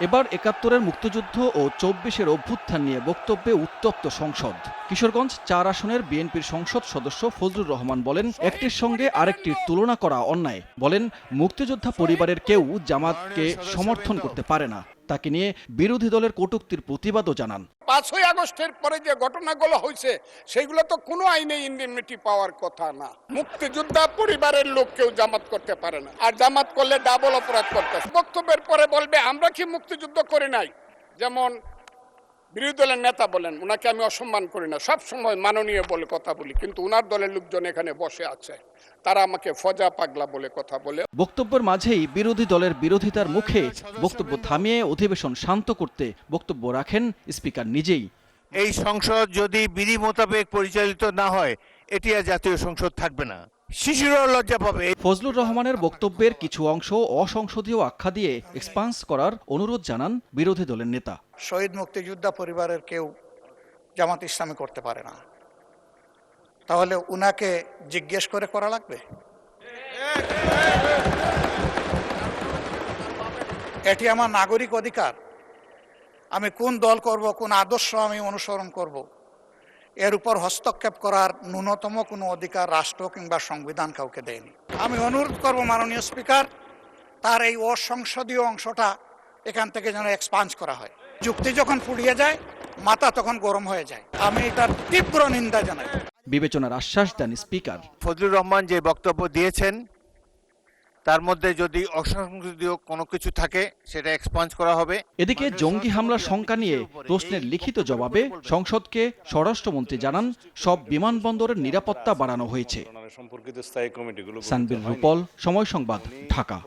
এবার ৭১-এর মুক্তিযুদ্ধ ও ২৪-এর অভ্যুত্থান নিয়ে বক্তব্যে উত্তপ্ত সংসদ। কিশোরগঞ্জ ৪ আসনের বিএনপির সংসদ সদস্য ফজলুর রহমান বলেন, একটির সঙ্গে আরেকটির তুলনা করা অন্যায়। বলেন, মুক্তিযোদ্ধা পরিবারের কেউ জামাতকে সমর্থন করতে পারে না। তাকে নিয়ে বিরোধী দলের কটূক্তির প্রতিবাদও জানান। ৫ই আগস্টের পরে যে ঘটনাগুলো হয়েছে সেগুলো তো কোনো আইনে ইন্ডেমনিটি পাওয়ার কথা না। মুক্তিযোদ্ধা পরিবারের লোক কেউ জামাত করতে পারে না, আর জামাত করলে ডাবল অপরাধ করতেছে। বক্তব্যের পরে বলবে আমরা কি মুক্তিযুদ্ধ করি নাই। যেমন বিরোধী দলের নেতা বলেন, উনাকে আমি অসম্মান করি না, সব সময় মাননীয় বলে কথা বলি, কিন্তু উনার দলের লোকজন এখানে বসে আছে, তারা আমাকে ফজা পাগলা বলে কথা বলে। বক্তব্যের মাঝেই বিরোধী দলের বিরোধিতার মুখে বক্তব্য থামিয়ে অধিবেশন শান্ত করতে বক্তব্য রাখেন স্পিকার নিজেই। এই সংসদ যদি বিধি মোতাবেক পরিচালিত না হয়, এটি আর জাতীয় সংসদ থাকবে না, শিশুরাও লজ্জা পাবে। ফজলুর রহমানের বক্তব্যের কিছু অংশ অসংসদীয় আখ্যা দিয়ে এক্সপান্স করার অনুরোধ জানান বিরোধী দলের নেতা। শহীদ মুক্তিযোদ্ধা পরিবারের কেউ জামাত ইসলামী করতে পারে না, তাহলে উনাকে জিজ্ঞেস করে করা লাগবে। এটি আমার নাগরিক অধিকার। আমি কোন দল করব, কোন আদর্শ আমি অনুসরণ করব, এর উপর হস্তক্ষেপ করার ন্যূনতম কোনো অধিকার রাষ্ট্র কিংবা সংবিধান কাউকে দেয়নি। আমি অনুরোধ করব মাননীয় স্পিকার, তার এই অসংসদীয় অংশটা এখান থেকে যেন এক্সপান্স করা হয়। যুক্তি যখন ফুরিয়ে যায়, মাথা তখন গরম হয়ে যায়। আমি এটার তীব্র নিন্দা জানাই। বিবেচনার আশ্বাস দেন স্পিকার। ফজলুর রহমান যে বক্তব্য দিয়েছেন তার মধ্যে যদি অসংসদীয় কোনো কিছু থাকে সেটা এক্সপান্স করা হবে। এদিকে জঙ্গি হামলার শঙ্কা নিয়ে প্রশ্নের লিখিত জবাবে সংসদকে স্বরাষ্ট্রমন্ত্রী জানান, সব বিমানবন্দরের নিরাপত্তা বাড়ানো হয়েছে। সানবীর রূপল, সময় সংবাদ, ঢাকা।